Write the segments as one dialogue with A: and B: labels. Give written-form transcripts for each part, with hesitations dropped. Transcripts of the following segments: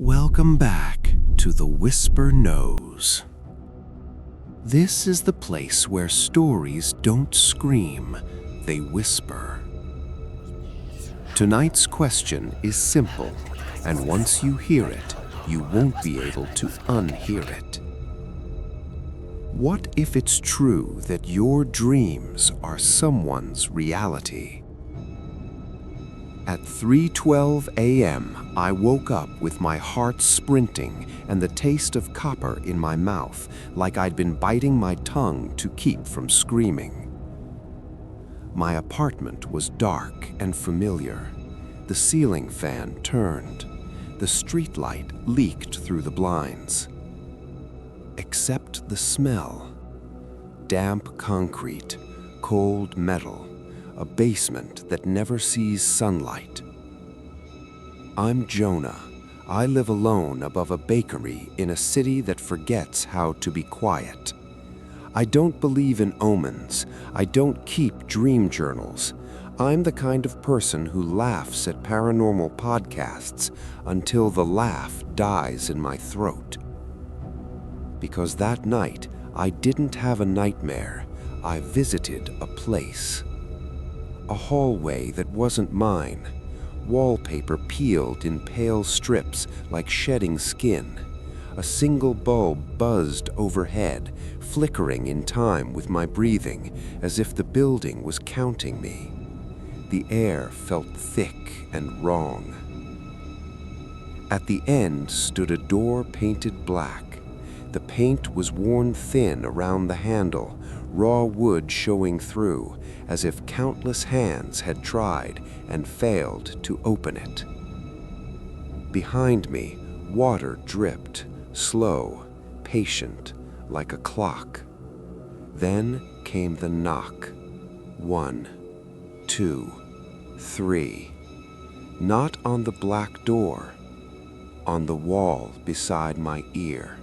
A: Welcome back to The Whisper Knows. This is the place where stories don't scream, they whisper. Tonight's question is simple, and once you hear it, you won't be able to unhear it. What if it's true that your dreams are someone's reality? At 3:12 a.m., I woke up with my heart sprinting and the taste of copper in my mouth, like I'd been biting my tongue to keep from screaming. My apartment was dark and familiar. The ceiling fan turned. The streetlight leaked through the blinds. Except the smell. Damp concrete, cold metal, a basement that never sees sunlight. I'm Jonah. I live alone above a bakery in a city that forgets how to be quiet. I don't believe in omens. I don't keep dream journals. I'm the kind of person who laughs at paranormal podcasts until the laugh dies in my throat. Because that night, I didn't have a nightmare. I visited a place. A hallway that wasn't mine. Wallpaper peeled in pale strips like shedding skin. A single bulb buzzed overhead, flickering in time with my breathing, as if the building was counting me. The air felt thick and wrong. At the end stood a door painted black. The paint was worn thin around the handle, raw wood showing through, as if countless hands had tried and failed to open it. Behind me, water dripped, slow, patient, like a clock. Then came the knock. 1, 2, 3. Not on the black door, on the wall beside my ear.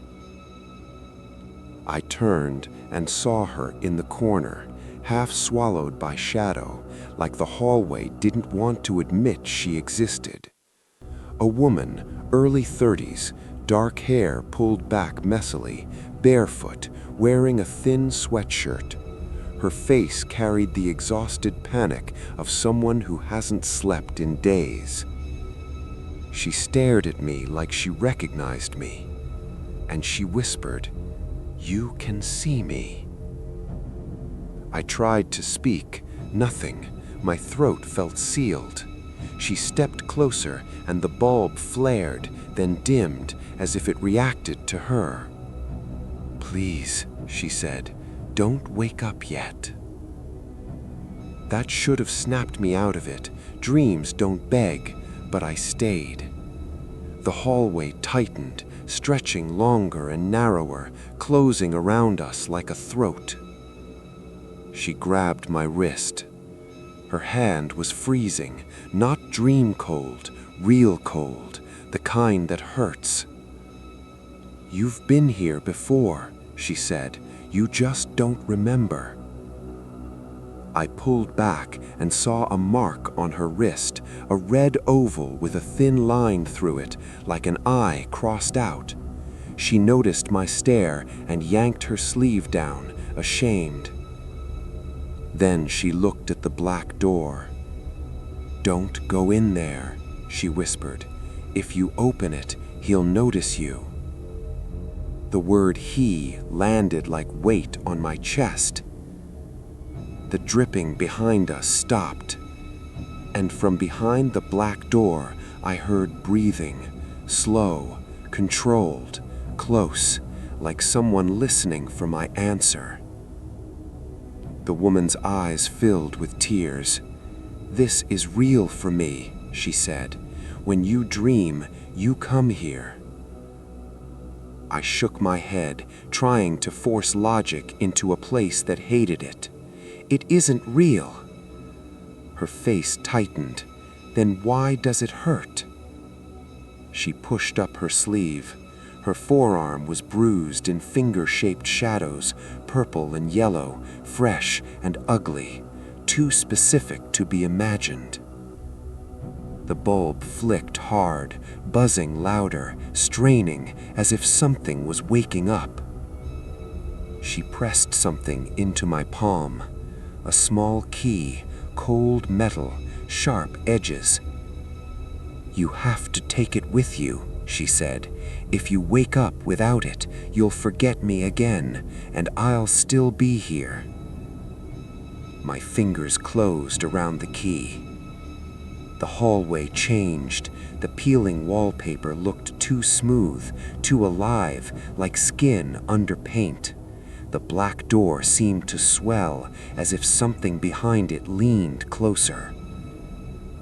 A: I turned and saw her in the corner, half swallowed by shadow, like the hallway didn't want to admit she existed. A woman, early 30s, dark hair pulled back messily, barefoot, wearing a thin sweatshirt. Her face carried the exhausted panic of someone who hasn't slept in days. She stared at me like she recognized me, and she whispered, "You can see me." I tried to speak, nothing. My throat felt sealed. She stepped closer, and the bulb flared, then dimmed, as if it reacted to her. "Please," she said, "don't wake up yet." That should have snapped me out of it. Dreams don't beg, but I stayed. The hallway tightened, stretching longer and narrower, closing around us like a throat. She grabbed my wrist. Her hand was freezing, not dream cold, real cold, the kind that hurts. "You've been here before," she said. "You just don't remember." I pulled back and saw a mark on her wrist, a red oval with a thin line through it, like an eye crossed out. She noticed my stare and yanked her sleeve down, ashamed. Then she looked at the black door. "Don't go in there," she whispered. "If you open it, he'll notice you." The word "he" landed like weight on my chest. The dripping behind us stopped, and from behind the black door, I heard breathing, slow, controlled, close, like someone listening for my answer. The woman's eyes filled with tears. "This is real for me," she said. "When you dream, you come here." I shook my head, trying to force logic into a place that hated it. "It isn't real." Her face tightened. "Then why does it hurt?" She pushed up her sleeve. Her forearm was bruised in finger-shaped shadows, purple and yellow, fresh and ugly, too specific to be imagined. The bulb flicked hard, buzzing louder, straining as if something was waking up. She pressed something into my palm, a small key, cold metal, sharp edges. "You have to take it with you," she said. "If you wake up without it, you'll forget me again, and I'll still be here." My fingers closed around the key. The hallway changed. The peeling wallpaper looked too smooth, too alive, like skin under paint. The black door seemed to swell, as if something behind it leaned closer.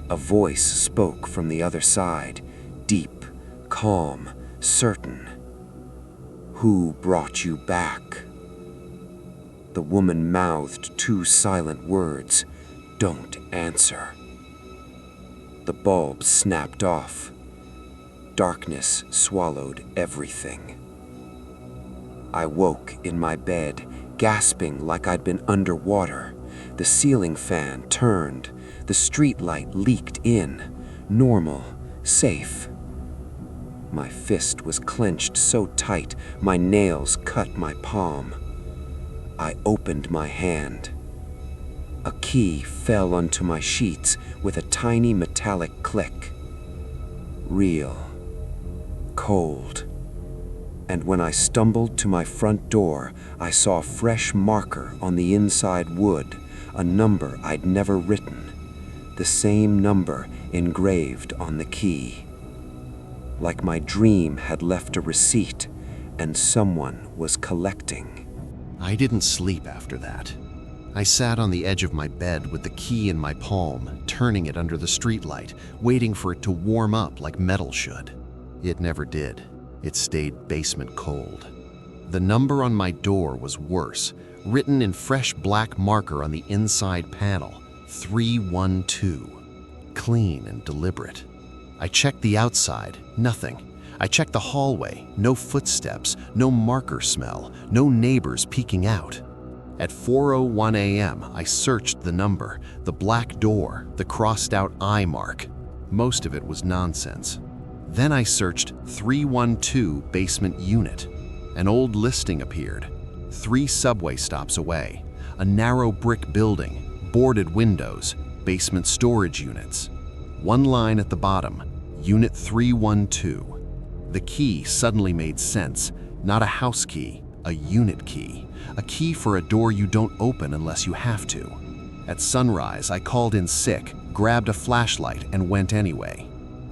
A: A voice spoke from the other side, deep, calm, certain. "Who brought you back?" The woman mouthed two silent words, "Don't answer." The bulb snapped off. Darkness swallowed everything. I woke in my bed, gasping like I'd been underwater. The ceiling fan turned. The streetlight leaked in. Normal, safe. My fist was clenched so tight, my nails cut my palm. I opened my hand. A key fell onto my sheets with a tiny metallic click. Real. Cold. And when I stumbled to my front door, I saw a fresh marker on the inside wood, a number I'd never written. The same number engraved on the key. Like my dream had left a receipt, and someone was collecting.
B: I didn't sleep after that. I sat on the edge of my bed with the key in my palm, turning it under the streetlight, waiting for it to warm up like metal should. It never did. It stayed basement cold. The number on my door was worse, written in fresh black marker on the inside panel, 312. Clean and deliberate. I checked the outside, nothing. I checked the hallway, no footsteps, no marker smell, no neighbors peeking out. At 4:01 a.m., I searched the number, the black door, the crossed-out I mark. Most of it was nonsense. Then I searched 312 basement unit. An old listing appeared. 3 subway stops away. A narrow brick building, boarded windows, basement storage units. One line at the bottom, Unit 312. The key suddenly made sense. Not a house key, a unit key. A key for a door you don't open unless you have to. At sunrise, I called in sick, grabbed a flashlight, and went anyway.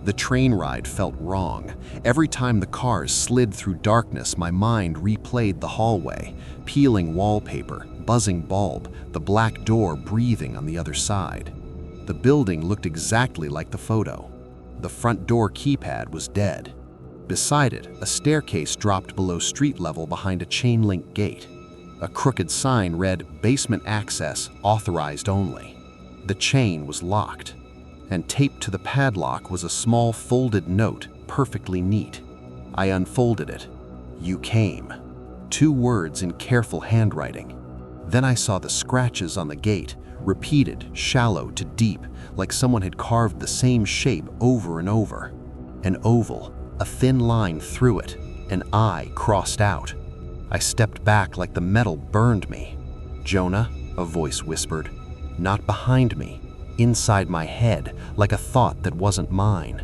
B: The train ride felt wrong. Every time the cars slid through darkness, my mind replayed the hallway, peeling wallpaper, buzzing bulb, the black door breathing on the other side. The building looked exactly like the photo. The front door keypad was dead. Beside it, a staircase dropped below street level behind a chain-link gate. A crooked sign read, "Basement access, authorized only." The chain was locked, and taped to the padlock was a small folded note, perfectly neat. I unfolded it. "You came." 2 words in careful handwriting. Then I saw the scratches on the gate, repeated, shallow to deep, like someone had carved the same shape over and over. An oval, a thin line through it, an I crossed out. I stepped back like the metal burned me. "Jonah," a voice whispered. Not behind me, inside my head, like a thought that wasn't mine.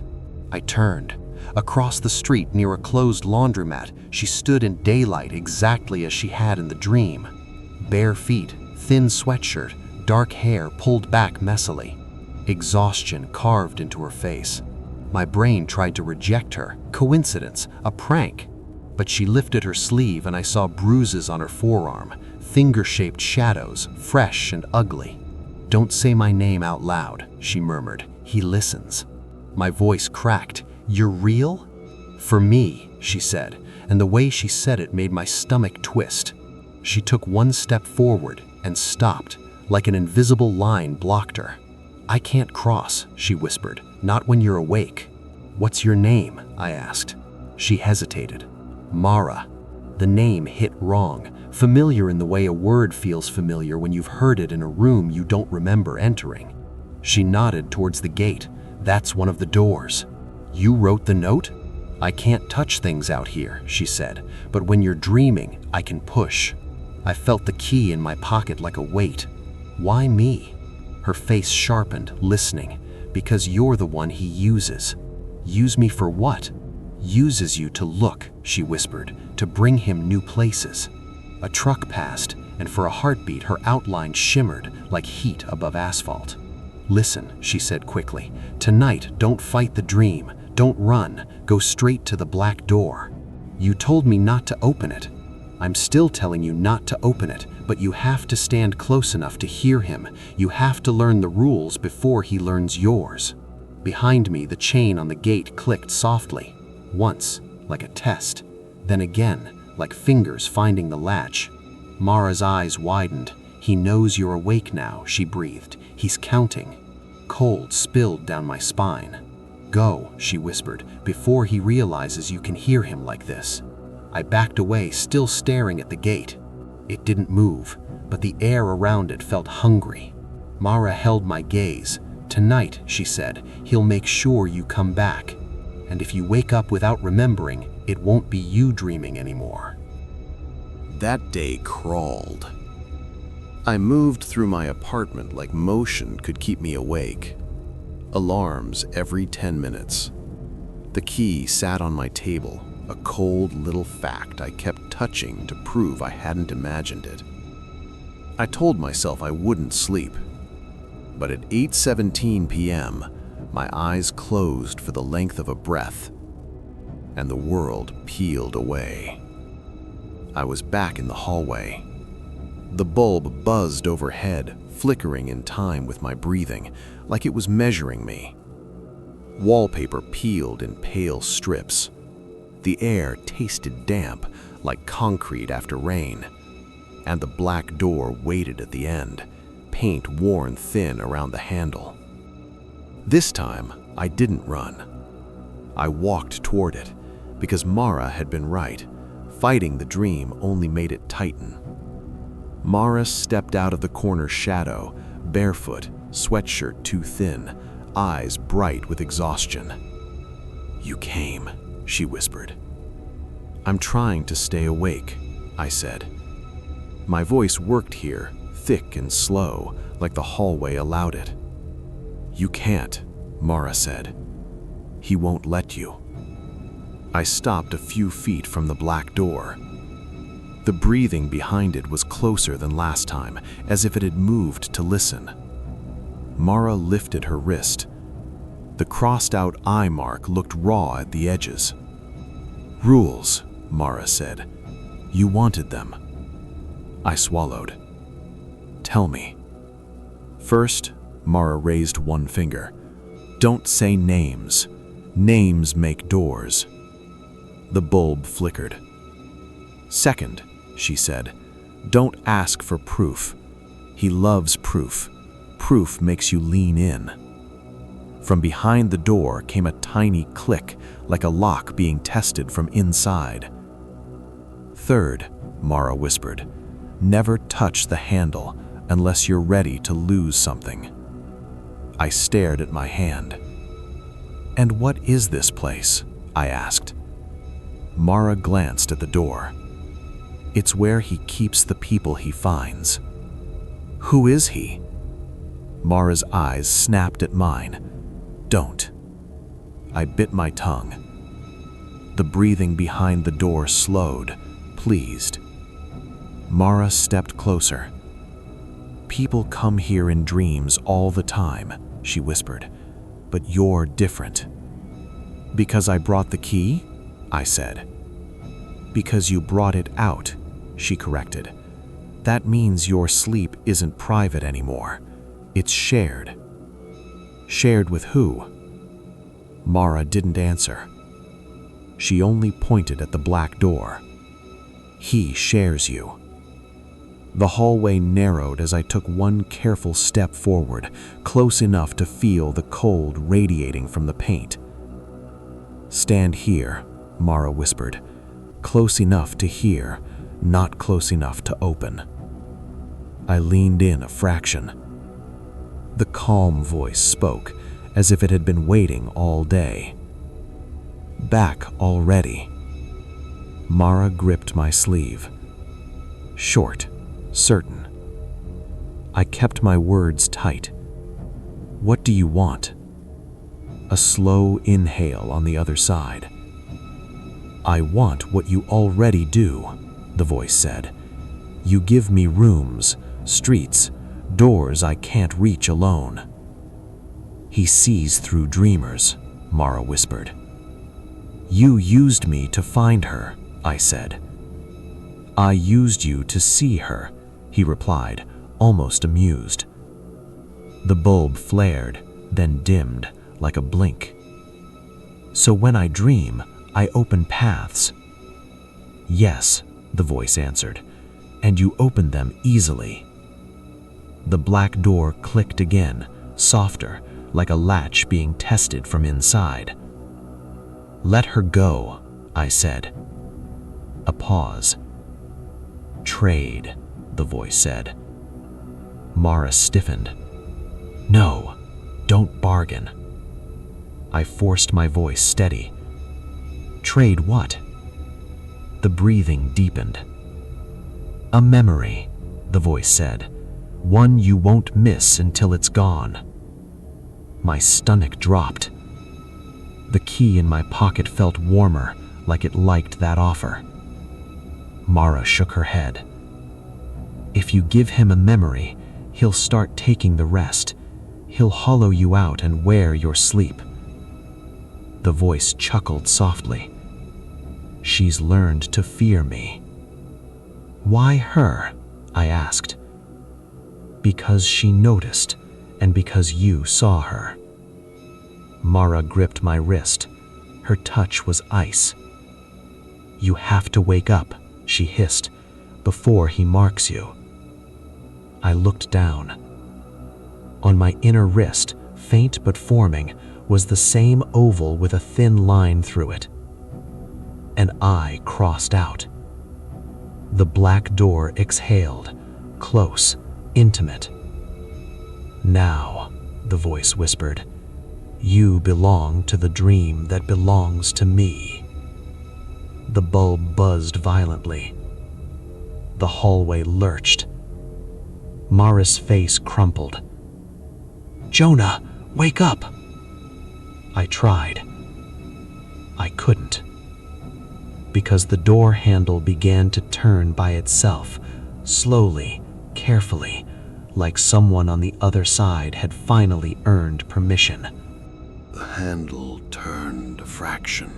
B: I turned. Across the street near a closed laundromat, she stood in daylight exactly as she had in the dream. Bare feet, thin sweatshirt, dark hair pulled back messily. Exhaustion carved into her face. My brain tried to reject her. Coincidence, a prank. But she lifted her sleeve and I saw bruises on her forearm, finger-shaped shadows, fresh and ugly. "Don't say my name out loud," she murmured. "He listens." My voice cracked. "You're real?" "For me," she said, and the way she said it made my stomach twist. She took one step forward and stopped, like an invisible line blocked her. "I can't cross," she whispered, "not when you're awake." "What's your name?" I asked. She hesitated. "Mara." The name hit wrong, familiar in the way a word feels familiar when you've heard it in a room you don't remember entering. She nodded towards the gate. That's one of the doors. You wrote the note? I can't touch things out here, she said, but when you're dreaming, I can push. I felt the key in my pocket like a weight. Why me? Her face sharpened, listening. Because you're the one he uses. Use me for what? Uses you to look, she whispered, to bring him new places. A truck passed, and for a heartbeat her outline shimmered like heat above asphalt. Listen, she said quickly. Tonight, don't fight the dream. Don't run. Go straight to the black door. You told me not to open it. I'm still telling you not to open it, but you have to stand close enough to hear him. You have to learn the rules before he learns yours. Behind me, the chain on the gate clicked softly. Once, like a test. Then again, like fingers finding the latch. Mara's eyes widened. He knows you're awake now, she breathed. He's counting. Cold spilled down my spine. Go, she whispered, before he realizes you can hear him like this. I backed away, still staring at the gate. It didn't move, but the air around it felt hungry. Mara held my gaze. Tonight, she said, he'll make sure you come back. And if you wake up without remembering, it won't be you dreaming anymore.
C: That day crawled. I moved through my apartment like motion could keep me awake. Alarms every 10 minutes. The key sat on my table, a cold little fact I kept touching to prove I hadn't imagined it. I told myself I wouldn't sleep, but at 8:17 p.m., my eyes closed for the length of a breath, and the world peeled away. I was back in the hallway. The bulb buzzed overhead, flickering in time with my breathing, like it was measuring me. Wallpaper peeled in pale strips. The air tasted damp, like concrete after rain. And the black door waited at the end, paint worn thin around the handle. This time, I didn't run. I walked toward it, because Mara had been right. Fighting the dream only made it tighten. Mara stepped out of the corner's shadow, barefoot, sweatshirt too thin, eyes bright with exhaustion. You came, she whispered. I'm trying to stay awake, I said. My voice worked here, thick and slow, like the hallway allowed it. You can't, Mara said. He won't let you. I stopped a few feet from the black door. The breathing behind it was closer than last time, as if it had moved to listen. Mara lifted her wrist. The crossed-out eye mark looked raw at the edges. Rules, Mara said. You wanted them. I swallowed. Tell me. First, Mara raised one finger. Don't say names. Names make doors. The bulb flickered. Second, she said, don't ask for proof. He loves proof. Proof makes you lean in. From behind the door came a tiny click, like a lock being tested from inside. Third, Mara whispered, never touch the handle unless you're ready to lose something. I stared at my hand. And what is this place? I asked. Mara glanced at the door. It's where he keeps the people he finds. Who is he? Mara's eyes snapped at mine. Don't. I bit my tongue. The breathing behind the door slowed, pleased. Mara stepped closer. People come here in dreams all the time, she whispered, but you're different. Because I brought the key? I said. Because you brought it out, she corrected. That means your sleep isn't private anymore. It's shared. Shared with who? Mara didn't answer. She only pointed at the black door. He shares you. The hallway narrowed as I took one careful step forward, close enough to feel the cold radiating from the paint. Stand here, Mara whispered. Close enough to hear, not close enough to open. I leaned in a fraction. The calm voice spoke,
D: as if it had been waiting all day. Back already. Mara gripped my sleeve. Short, certain. I kept my words tight. What do you want? A slow inhale on the other side. I want what you already do, the voice said. You give me rooms, streets, doors I can't reach alone. He sees through dreamers, Mara whispered. You used me to find her, I said. I used you to see her, he replied, almost amused. The bulb flared, then dimmed, like a blink. So when I dream, I open paths. Yes, the voice answered, and you open them easily. The black door clicked again, softer, like a latch being tested from inside. Let her go, I said. A pause. Trade, the voice said. Mara stiffened. No, don't bargain. I forced my voice steady. Trade what? The breathing deepened. A memory, the voice said. One you won't miss until it's gone. My stomach dropped. The key in my pocket felt warmer, like it liked that offer. Mara shook her head. If you give him a memory, he'll start taking the rest. He'll hollow you out and wear your sleep. The voice chuckled softly. She's learned to fear me. Why her? I asked. Because she noticed, and because you saw her. Mara gripped my wrist. Her touch was ice. You have to wake up, she hissed, before he marks you. I looked down. On my inner wrist, faint but forming, was the same oval with a thin line through it. An eye crossed out. The black door exhaled, close, intimate. Now, the voice whispered, you belong to the dream that belongs to me. The bulb buzzed violently. The hallway lurched. Mara's face crumpled. Jonah, wake up! I tried. I couldn't. Because the door handle began to turn by itself, slowly, carefully, like someone on the other side had finally earned permission.
C: The handle turned a fraction,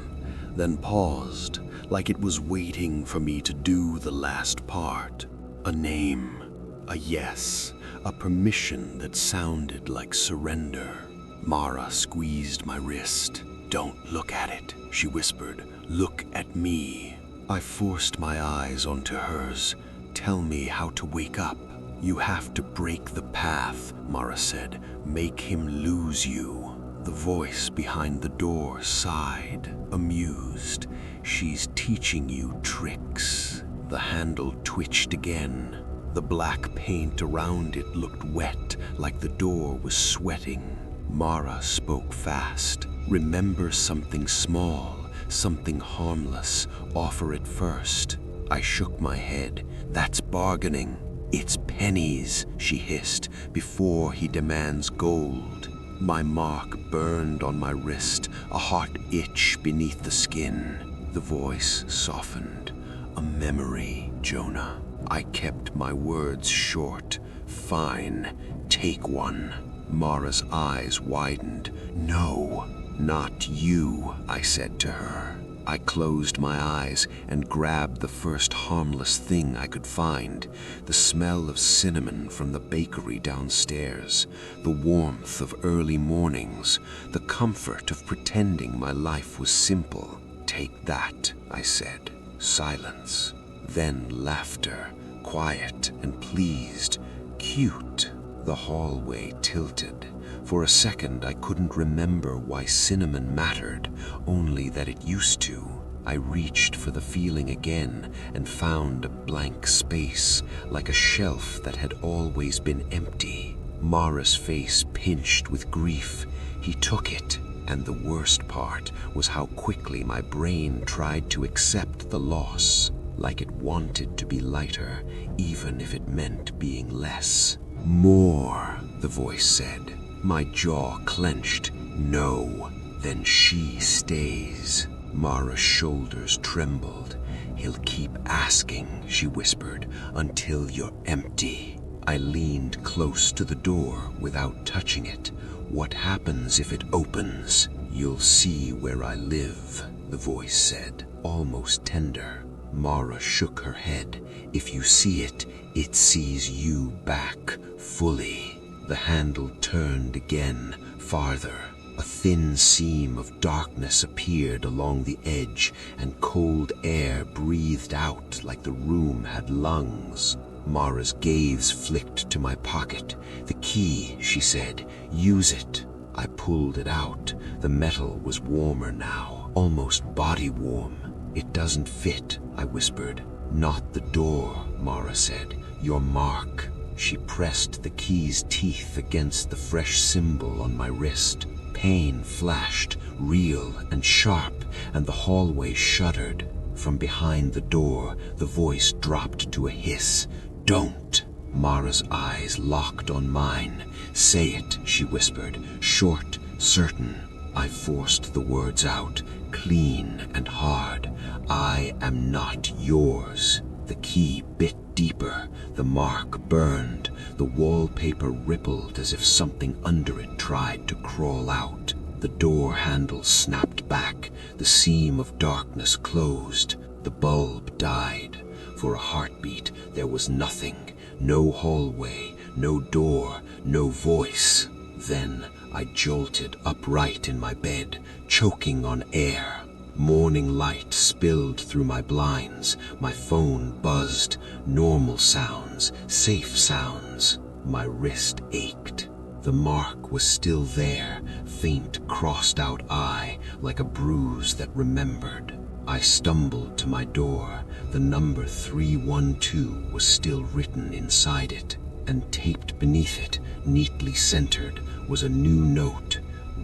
C: then paused, like it was waiting for me to do the last part. A name, a yes, a permission that sounded like surrender. Mara squeezed my wrist. Don't look at it, she whispered. Look at me. I forced my eyes onto hers. Tell me how to wake up. You have to break the path, Mara said. Make him lose you. The voice behind the door sighed, amused. She's teaching you tricks. The handle twitched again. The black paint around it looked wet, like the door was sweating. Mara spoke fast. Remember something small, something harmless. Offer it first. I shook my head. That's bargaining. It's pennies, she hissed, before he demands gold. My mark burned on my wrist, a hot itch beneath the skin. The voice softened. A memory, Jonah. I kept my words short. Fine, take one. Mara's eyes widened. No, not you, I said to her. I closed my eyes and grabbed the first harmless thing I could find, the smell of cinnamon from the bakery downstairs, the warmth of early mornings, the comfort of pretending my life was simple. Take that, I said. Silence. Then laughter, quiet and pleased, cute. The hallway tilted. For a second, I couldn't remember why cinnamon mattered, only that it used to. I reached for the feeling again and found a blank space, like a shelf that had always been empty. Mara's face pinched with grief.
A: He took it, and the worst part was how quickly my brain tried to accept the loss, like it wanted to be lighter, even if it meant being less. More, the voice said. My jaw clenched. No, then she stays. Mara's shoulders trembled. He'll keep asking, she whispered, until you're empty. I leaned close to the door without touching it. What happens if it opens? You'll see where I live, the voice said, almost tender. Mara shook her head. If you see it, it sees you back, fully. The handle turned again, farther. A thin seam of darkness appeared along the edge, and cold air breathed out like the room had lungs. Mara's gaze flicked to my pocket. The key, she said. Use it. I pulled it out. The metal was warmer now, almost body warm. It doesn't fit, I whispered. Not the door, Mara said. Your mark. She pressed the key's teeth against the fresh symbol on my wrist. Pain flashed, real and sharp, and the hallway shuddered. From behind the door, the voice dropped to a hiss. Don't! Mara's eyes locked on mine. Say it, she whispered, short, certain. I forced the words out, clean and hard. I am not yours. The key bit deeper. The mark burned. The wallpaper rippled as if something under it tried to crawl out. The door handle snapped back. The seam of darkness closed. The bulb died. For a heartbeat, there was nothing. No hallway, no door, no voice. Then I jolted upright in my bed, choking on air. Morning light spilled through my blinds. My phone buzzed. Normal sounds, safe sounds. My wrist ached. The mark was still there, faint crossed-out eye, like a bruise that remembered. I stumbled to my door. The number 312 was still written inside it, and taped beneath it, neatly centered, was a new note.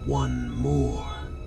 A: One more.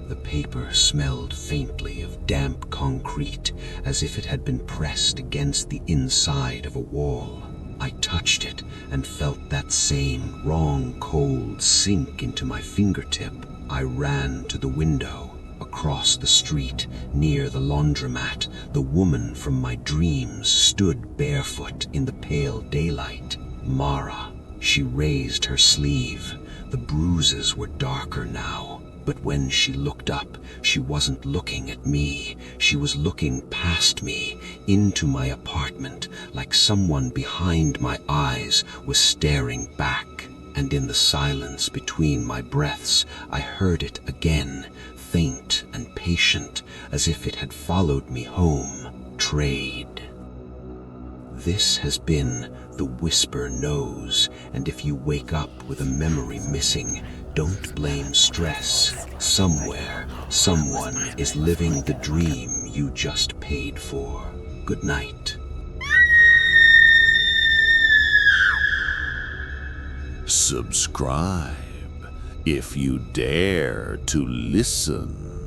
A: The paper smelled faintly of damp concrete, as if it had been pressed against the inside of a wall. I touched it and felt that same wrong cold sink into my fingertip. I ran to the window. Across the street, near the laundromat, the woman from my dreams stood barefoot in the pale daylight. Mara. She raised her sleeve. The bruises were darker now, but when she looked up, she wasn't looking at me. She was looking past me, into my apartment, like someone behind my eyes was staring back. And in the silence between my breaths, I heard it again, faint and patient, as if it had followed me home. Trade. This has been The Whisper Knows, and if you wake up with a memory missing, don't blame stress. Somewhere, someone is living the dream you just paid for. Good night.
E: Subscribe if you dare to listen.